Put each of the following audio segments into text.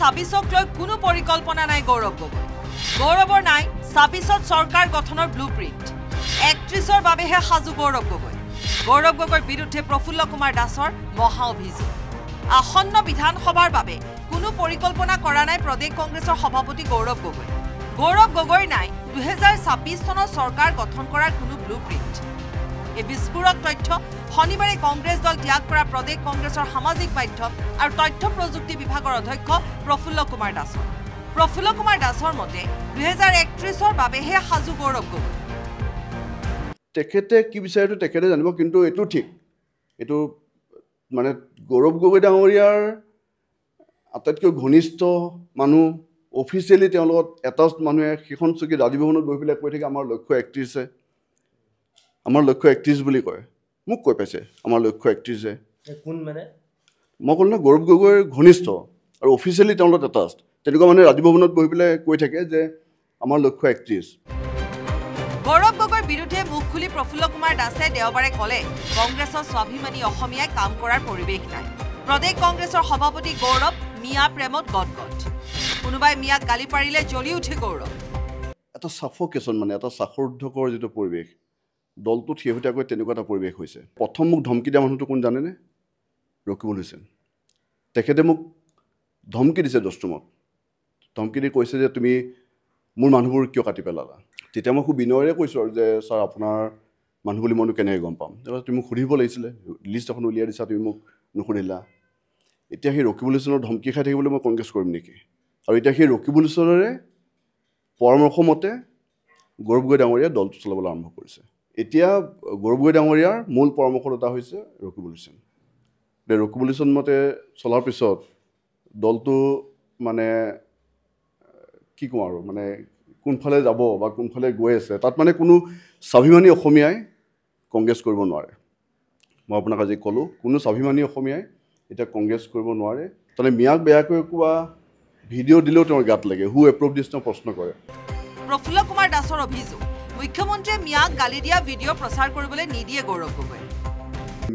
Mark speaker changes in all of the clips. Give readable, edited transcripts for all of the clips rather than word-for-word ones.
Speaker 1: 2026ক লৈ কোনো পৰিকল্পনা নাই গৌৰৱ গগৈ গৌৰৱৰ নাই 26ত চৰকাৰ গঠনৰ ব্লুপ্ৰিন্ট 31ৰ বাবেহে সাজু গৌৰৱ গগৈৰ বিৰুদ্ধে প্ৰফুল্ল কুমাৰ দাসৰ মহা অভিযোগ আসন্ন বিধানসভাৰ বাবে কোনো পৰিকল্পনা কৰা নাই প্ৰদেশ কংগ্ৰেছৰ সভাপতি গৌৰৱ গগৈৰ নাই 2026 চনত চৰকাৰ গঠন কৰাৰ কোনো ব্লুপ্ৰিন্ট এই বিস্ফোৰক তথ্য শনিবাৰে কংগ্ৰেছ দল ত্যাগ কৰা প্ৰদেশ কংগ্ৰেছৰ সামাজিক মাধ্যম আৰু তথ্য প্ৰযুক্তি বিভাগৰ অধ্যক্ষ প্ৰফুল্ল কুমাৰ দাসৰ মতে 2031ৰ বাবেহে সাজু গৌৰৱ গগৈ
Speaker 2: তেখেতে কি বিচাৰে তেখেতে জানিব কিন্তু এটো ঠিক এটো মানে গৌৰৱ গগৈ ডাঙৰীয়াৰ আটাইতকৈ ঘনিষ্ঠ মানুহ অফিচিয়েলি তেওঁলোক এটাষ্ট মানুহে সেইখন চকী ৰাজভৱনত বহি পেলাই কৈ থাকে আমাৰ লক্ষ্য 31 বুলি কয় মোক কৈ পাইছে আমাৰ লক্ষ্য 31
Speaker 3: কোন মানে
Speaker 2: মই ক'লো না গৌৰৱ গগৈৰ ঘনিষ্ঠ আৰু অফিচিয়েলি তেওঁলোক এটাষ্ট তেনেকুৱা মানে ৰাজভৱনত বহি পেলাই কৈ থাকে যে আমাৰ লক্ষ্য 31
Speaker 1: গৌৰৱ গগৈৰ বিৰুদ্ধে মুখ খুলি প্ৰফুল্ল কুমাৰ দাসে দেওবাৰে ক'লে কংগ্ৰেছৰ স্বাভিমানী অসমীয়াই কাম কৰাৰ পৰিৱেশ নাই প্ৰদেশ কংগ্ৰেছৰ সভাপতি গৌৰৱ মিয়া প্ৰেমত গদগদ কোনোবাই মিয়াক গালি পাৰিলে জ্বলি উঠে গৌৰৱ
Speaker 2: এটা সাফোকেশন মানে এটা সাহৰ্ধকৰ যেটো পৰিৱেশ দলটো থিয়হতীয়াকৈ তেনেকুৱা এটা পৰিৱেশ হৈছে প্ৰথম মোক ধমকি দিয়া মানুহটো কোন জানেনে ৰকিবুল হুছেইন তেখেতে মোক ধমকি দিছে দস্তুমত ধমকি দি কৈছে যে তুমি মোৰ মানুহবোৰ কিয় কাটি পেলালা তেতিয়া মই খুব বিনয়েৰে কৈছো আৰু যে স্যাৰ আপোনাৰ মানুহ বুলি মইনো কেনেকৈ গম পাম তুমি মোক সুধিব লাগিছিলে লিষ্ট এখন উলিয়াই দিছা তুমি মোক নুসুধিলা এতিয়া সেই ৰকিবুল হুছেইনৰ ধমকি খাই থাকিবলৈ মই কংগ্ৰেছ কৰিম নেকি আৰু এতিয়া সেই ৰকিবুল হুছেইনৰে পৰামৰ্শ মতে গৌৰৱ গগৈ ডাঙৰীয়া দলটো চলাবলৈ আৰম্ভ কৰিছে এতিয়া গৌৰৱ গগৈ ডাঙৰীয়াৰ মূল পৰামৰ্শদাতা হৈছে ৰকিবুল হুছেইন মতে চলাৰ পিছত দলটো মানে কি কম আৰু মানে কোনফালে যাব বা কোনফালে গৈ আছে তাত মানে কোনো স্বাভিমানী অসমীয়াই কংগ্ৰেছ কৰিব নোৱাৰে মই আপোনাক আজি ক'লো কোনো স্বাভিমানী অসমীয়াই এটা কংগ্ৰেছ কৰিব নোৱাৰে তানে মিয়াক বেয়াকৈ কোৱা ভিডিঅ' দিলেও তেওঁৰ গাত লাগে হু এপ্ৰুভ দিছ ন প্ৰশ্ন কৰে
Speaker 1: প্ৰফুল্ল কুমাৰ দাসৰ অভিযোগ মুখ্যমন্ত্ৰীয়ে মিয়াক গালি দিয়া ভিডিঅ' প্ৰচাৰ কৰিবলৈ নিদিয়ে গৌৰৱ গগৈ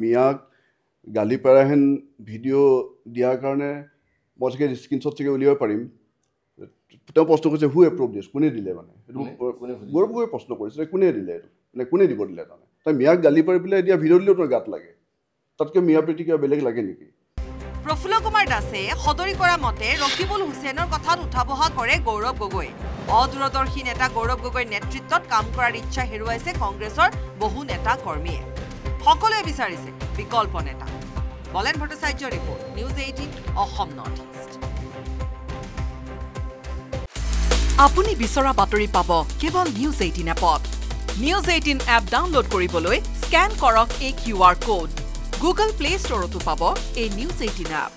Speaker 2: মিয়াক গালি পাৰাহেন ভিডিঅ' দিয়াৰ কাৰণে মই চাগে স্ক্ৰীনশ্বট চাগে উলিয়াব পাৰিম তেওঁ প্ৰশ্ন কৰিছে হু এপ্ৰুভ দিছ কোনে দিলে মানে গৌৰৱ গগৈ প্ৰশ্ন কৰিছে কোনে দিলে এইটো মানে কোনে দিব দিলে তাৰমানে তাই মিয়াক গালি পাৰি পেলাই দিয়া ভিডিঅ' দিলেও তেওঁৰ গাত লাগে তাতকৈ মিয়া প্ৰীতি কিবা বেলেগ লাগে নেকি
Speaker 1: প্ৰফুল্ল কুমাৰ দাসে সদৰি কৰা মতে ৰকিবুল হুছেইনৰ কথাত উঠা বহা কৰে গৌৰৱ গগৈ অদূৰদৰ্শী নেতা গৌৰৱ গগৈৰ নেতৃত্বত কাম কৰাৰ ইচ্ছা হেৰুৱাইছে কংগ্ৰেছৰ বহু নেতা কৰ্মীয়ে সকলোৱে বিচাৰিছে বিকল্প নেতা বলেন ভট্টাচাৰ্যৰ report news 18 Assam north east আপুনি বিচৰা বাতৰি পাব কেৱল নিউজ 18 এপত নিউজ 18 এপ ডাউনলোড কৰিবলৈ স্ক্যান কৰক এই QR কোড গুগল প্লে ষ্টৰতো পাব এই নিউজ 18 এপ